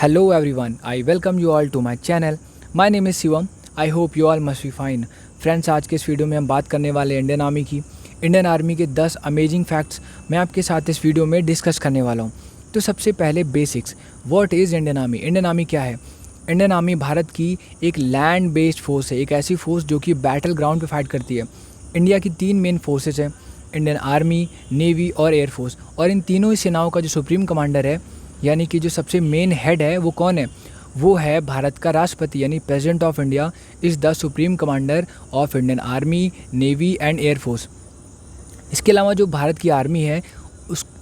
Hello everyone, I welcome you all to my channel. My name is Shivam. I hope you all must be fine. Friends, आज के इस video में हम बात करने वाले इंडियन आर्मी की। इंडियन आर्मी के 10 अमेजिंग फैक्ट्स मैं आपके साथ इस वीडियो में डिस्कस करने वाला हूँ। तो सबसे पहले basics, what is Indian army? Indian army क्या है? इंडियन आर्मी भारत की एक लैंड बेस्ड फोर्स है, एक ऐसी फोर्स जो कि बैटल ग्राउंड पे फाइट करती है। इंडिया की 3 मेन फोर्सेस हैं, इंडियन आर्मी, नेवी और एयरफोर्स। और इन तीनों ही सेनाओं का जो सुप्रीम कमांडर है, यानी कि जो सबसे मेन हेड है, वो कौन है? वो है भारत का राष्ट्रपति, यानी president of India is the supreme commander of Indian army, navy and air force. इसके अलावा जो भारत की आर्मी है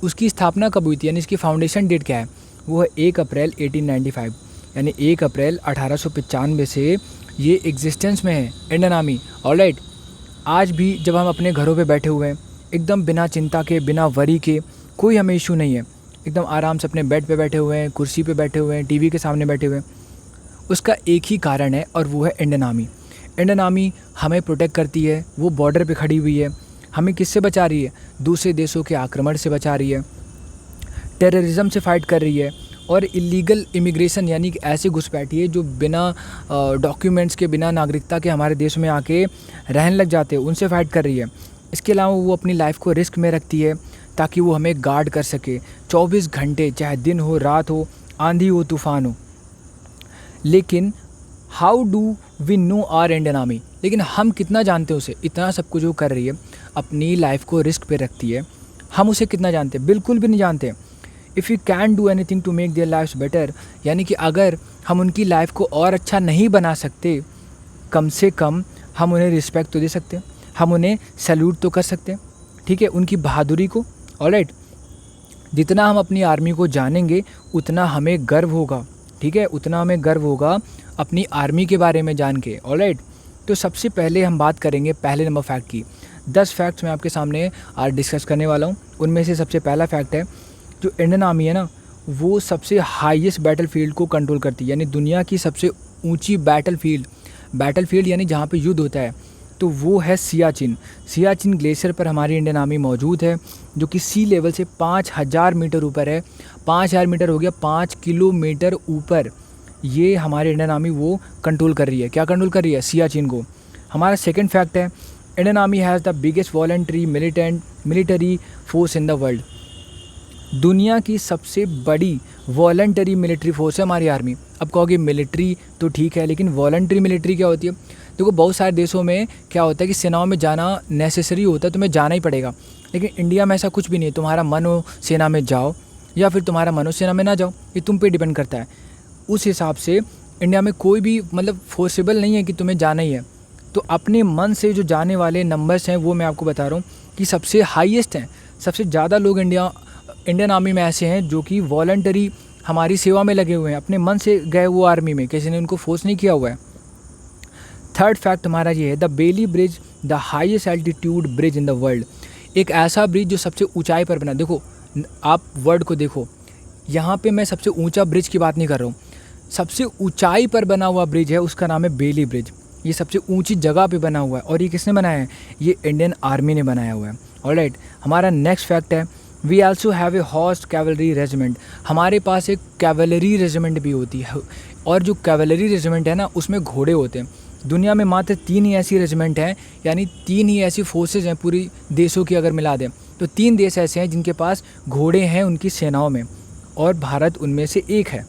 उसकी स्थापना कब हुई थी, यानी इसकी फाउंडेशन डेट क्या है? वो है 1 अप्रैल 1895, यानी 1 अप्रैल 1895 से ये एग्जिस्टेंस में है इंडियन आर्मी। ऑलराइट, आज भी जब हम अपने घरों पे बैठे हुए हैं, एकदम बिना चिंता के, बिना वरी के, कोई हमें इशू नहीं है, एकदम आराम से अपने बेड पे बैठे हुए हैं, कुर्सी पे बैठे हुए हैं, टीवी के सामने बैठे हुए हैं, उसका एक ही कारण है और वो है इंडियन आर्मी। इंडियन आर्मी हमें प्रोटेक्ट करती है, वो बॉर्डर पे खड़ी हुई है, हमें किससे बचा रही है? दूसरे देशों के आक्रमण से बचा रही है, टेररिज्म से फाइट कर रही है, और इलीगल इमिग्रेशन यानी कि ऐसे घुसपैठिए जो बिना डॉक्यूमेंट्स के, बिना नागरिकता के हमारे देश में आके रहने लग जाते हैं, उनसे फाइट कर रही है। इसके अलावा वो अपनी लाइफ को रिस्क में रखती है ताकि वो हमें गार्ड कर सके 24 घंटे, चाहे दिन हो, रात हो, आंधी हो, तूफान हो। लेकिन how do we know our Indian army? लेकिन हम कितना जानते हैं उसे? इतना सब कुछ वो कर रही है, अपनी लाइफ को रिस्क पे रखती है, हम उसे कितना जानते हैं? बिल्कुल भी नहीं जानते। If you can do anything to make their lifes better, यानी कि अगर हम उनकी लाइफ को और अच्छा नहीं बना सकते, कम से कम हम उन्हें रिस्पेक्ट तो दे सकते हैं, हम उन्हें सैल्यूट तो कर सकते हैं, ठीक है, उनकी बहादुरी को। ऑलराइट, जितना हम अपनी आर्मी को जानेंगे उतना हमें गर्व होगा, ठीक है, उतना हमें गर्व होगा अपनी आर्मी के बारे में जान के। ऑलराइट, तो सबसे पहले हम बात करेंगे पहले नंबर फैक्ट की। 10 फैक्ट्स मैं आपके सामने आज डिस्कस करने वाला हूँ। उनमें से सबसे पहला फैक्ट है, जो इंडियन आर्मी है ना, वो सबसे हाईएस्ट बैटल फील्ड को कंट्रोल करती है, यानी दुनिया की सबसे ऊंची बैटल फील्ड यानी जहाँ पे युद्ध होता है, तो वो है सियाचिन ग्लेशियर पर हमारी इंडियन आर्मी मौजूद है, जो कि सी लेवल से 5000 मीटर ऊपर है। 5000 मीटर हो गया, 5 किलोमीटर ऊपर ये हमारी इंडियन आर्मी वो कंट्रोल कर रही है। क्या कंट्रोल कर रही है? सियाचिन को। हमारा सेकंड फैक्ट है, Indian army has the biggest voluntary military force in the world. दुनिया की सबसे बड़ी वॉलंटरी मिलिट्री फोर्स है हमारी आर्मी। अब कहोगे मिलिट्री तो ठीक है, लेकिन वॉलंटरी मिलिट्री क्या होती है? देखो, बहुत सारे देशों में क्या होता है कि सेनाओं में जाना नेसेसरी होता है, तुम्हें जाना ही पड़ेगा। लेकिन इंडिया में ऐसा कुछ भी नहीं है, तुम्हारा मन हो सेना में जाओ या फिर तुम्हारा मन हो सेना में ना जाओ, ये तुम पे डिपेंड करता है। उस हिसाब से इंडिया में कोई भी फोर्सेबल नहीं है कि तुम्हें जाना ही है। तो अपने मन से जो जाने वाले नंबर्स हैं वो मैं आपको बता रहा हूँ कि सबसे हाईएस्ट हैं। सबसे ज़्यादा लोग इंडियन आर्मी में ऐसे हैं जो कि वॉलंटरी हमारी सेवा में लगे हुए हैं, अपने मन से गए वो आर्मी में, किसी ने उनको फोर्स नहीं किया हुआ है। थर्ड फैक्ट हमारा ये है, the Bailey bridge the highest altitude bridge in the world. एक ऐसा ब्रिज जो सबसे ऊंचाई पर बना। देखो, आप वर्ड को देखो, यहाँ पे मैं सबसे ऊंचा ब्रिज की बात नहीं कर रहा हूँ, सबसे ऊंचाई पर बना हुआ ब्रिज है, उसका नाम है बेली ब्रिज। ये सबसे ऊंची जगह पे बना हुआ है, और ये किसने बनाया है? ये इंडियन आर्मी ने बनाया हुआ है। ऑलराइट, हमारा नेक्स्ट फैक्ट है, we also have a horse cavalry regiment. हमारे पास एक कैवलरी रेजिमेंट भी होती है, और जो कैवलरी रेजिमेंट है ना, उसमें घोड़े होते हैं। दुनिया में मात्र 3 ही ऐसी रेजिमेंट हैं, यानी 3 ही ऐसी फोर्सेज हैं पूरी देशों की, अगर मिला दें तो 3 देश ऐसे हैं जिनके पास घोड़े हैं उनकी सेनाओं में, और भारत उनमें से एक है।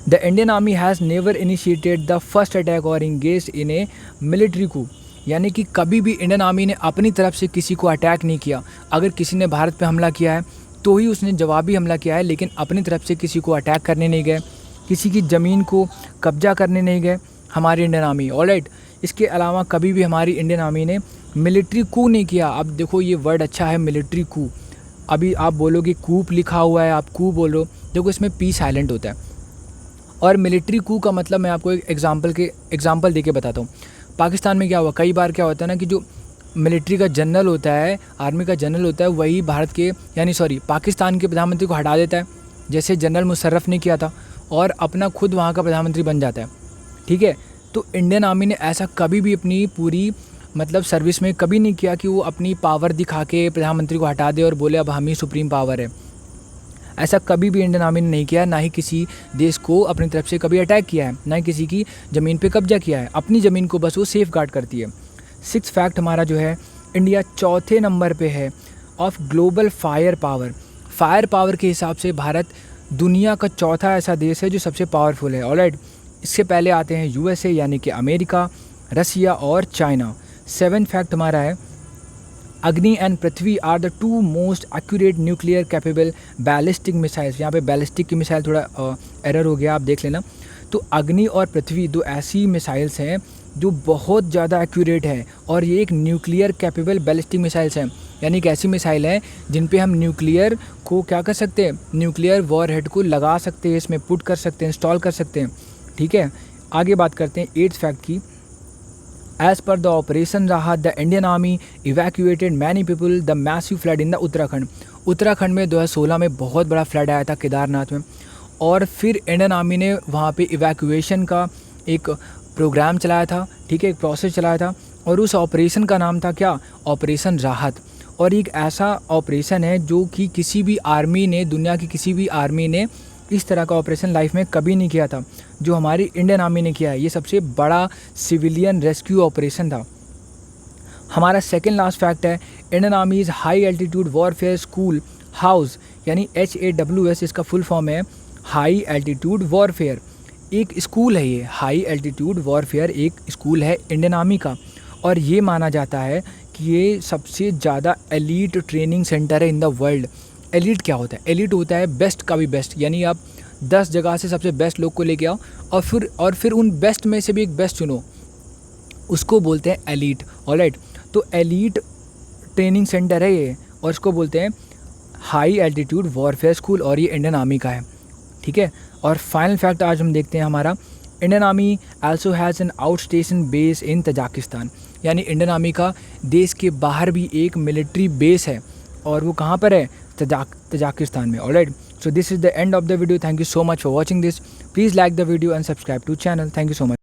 The Indian army has never initiated the first attack और इंगेज्ड इन ए मिलिट्री कू, यानी कि कभी भी इंडियन आर्मी ने अपनी तरफ से किसी को अटैक नहीं किया। अगर किसी ने भारत पे हमला किया है तो ही उसने जवाबी हमला किया है, लेकिन अपनी तरफ से किसी को अटैक करने नहीं गए, किसी की ज़मीन को कब्जा करने नहीं गए हमारी इंडियन आर्मी। ऑलराइट, इसके अलावा कभी भी हमारी इंडियन आर्मी ने मिलिट्री कू नहीं किया। अब देखो, ये वर्ड अच्छा है, मिलिट्री कू। अभी आप बोलोगे कूप लिखा हुआ है, आप कू बोल रहे हो, देखो इसमें पी साइलेंट होता है। और मिलिट्री कू का मतलब मैं आपको एक एग्जाम्पल दे के बताता हूँ। पाकिस्तान में क्या हुआ, कई बार क्या होता है ना कि जो मिलिट्री का जनरल होता है, आर्मी का जनरल होता है, वही पाकिस्तान के प्रधानमंत्री को हटा देता है, जैसे जनरल मुशर्रफ ने किया था, और अपना खुद वहाँ का प्रधानमंत्री बन जाता है, ठीक है। तो इंडियन आर्मी ने ऐसा कभी भी अपनी पूरी सर्विस में कभी नहीं किया कि वो अपनी पावर दिखा के प्रधानमंत्री को हटा दे और बोले अब हम ही सुप्रीम पावर है। ऐसा कभी भी इंडियन आर्मी ने नहीं किया, ना ही किसी देश को अपनी तरफ से कभी अटैक किया है, ना ही किसी की ज़मीन पे कब्जा किया है। अपनी ज़मीन को बस वो सेफ गार्ड करती है। 6th फैक्ट हमारा जो है, इंडिया 4थे नंबर पे है of global fire power. Fire power के हिसाब से भारत दुनिया का 4था ऐसा देश है जो सबसे पावरफुल है। ऑलराइट, इससे पहले आते हैं यूएसए यानी कि अमेरिका, रसिया और चाइना। 7th फैक्ट हमारा है, Agni and Prithvi are the 2 most accurate nuclear capable ballistic missiles. यहाँ पे बैलिस्टिक की मिसाइल थोड़ा एरर हो गया, आप देख लेना। तो अग्नि और पृथ्वी 2 ऐसी मिसाइल्स हैं जो बहुत ज़्यादा एक्यूरेट है, और ये एक न्यूक्लियर कैपेबल बैलिस्टिक मिसाइल्स हैं, यानी कि ऐसी मिसाइल हैं जिन पे हम न्यूक्लियर को क्या कर सकते हैं, न्यूक्लियर वॉरहेड को लगा सकते हैं, इसमें पुट कर सकते हैं, इंस्टॉल कर सकते हैं। ठीक है, आगे बात करते हैं 8th फैक्ट की। As per the Operation Rahat, the Indian Army evacuated many people the massive flood in the Uttarakhand. Uttarakhand में 2016 में बहुत बड़ा फ्लड आया था केदारनाथ में, और फिर इंडियन आर्मी ने वहाँ पे इवैक्यूएशन का एक प्रोग्राम चलाया था। ठीक है, एक प्रोसेस चलाया था, और उस ऑपरेशन का नाम था क्या, ऑपरेशन राहत। और एक ऐसा ऑपरेशन है जो कि किसी भी आर्मी ने, दुनिया की किसी भी आर्मी ने इस तरह का ऑपरेशन लाइफ में कभी नहीं किया था जो हमारी इंडियन आर्मी ने किया है। ये सबसे बड़ा सिविलियन रेस्क्यू ऑपरेशन था। हमारा सेकंड लास्ट फैक्ट है, Indian army is high altitude warfare school house, यानी HAWS इसका फुल फॉर्म है, हाई एल्टीट्यूड वॉरफेयर। एक स्कूल है ये, हाई एल्टीट्यूड वॉरफेयर एक स्कूल है इंडियन आर्मी का, और ये माना जाता है कि ये सबसे ज़्यादा एलीट ट्रेनिंग सेंटर है इन द वर्ल्ड। एलीट क्या होता है, एलीट होता है बेस्ट का भी बेस्ट, यानी आप 10 जगह से सबसे बेस्ट लोग को लेके आओ, और फिर उन बेस्ट में से भी एक बेस्ट चुनो, उसको बोलते हैं एलीट। ऑलराइट, तो एलीट ट्रेनिंग सेंटर है ये, और इसको बोलते हैं हाई एल्टीट्यूड वॉरफेयर स्कूल, और ये इंडियन आर्मी का है। ठीक है, और फाइनल फैक्ट आज हम देखते हैं हमारा, Indian army also has an out station base in Tajikistan, यानी इंडियन आर्मी का देश के बाहर भी एक मिलिट्री बेस है, और वो कहाँ पर है, तजाकिस्तान में। Alright, so this is the end of the video. Thank you so much for watching this. Please like the video and subscribe to channel. Thank you so much.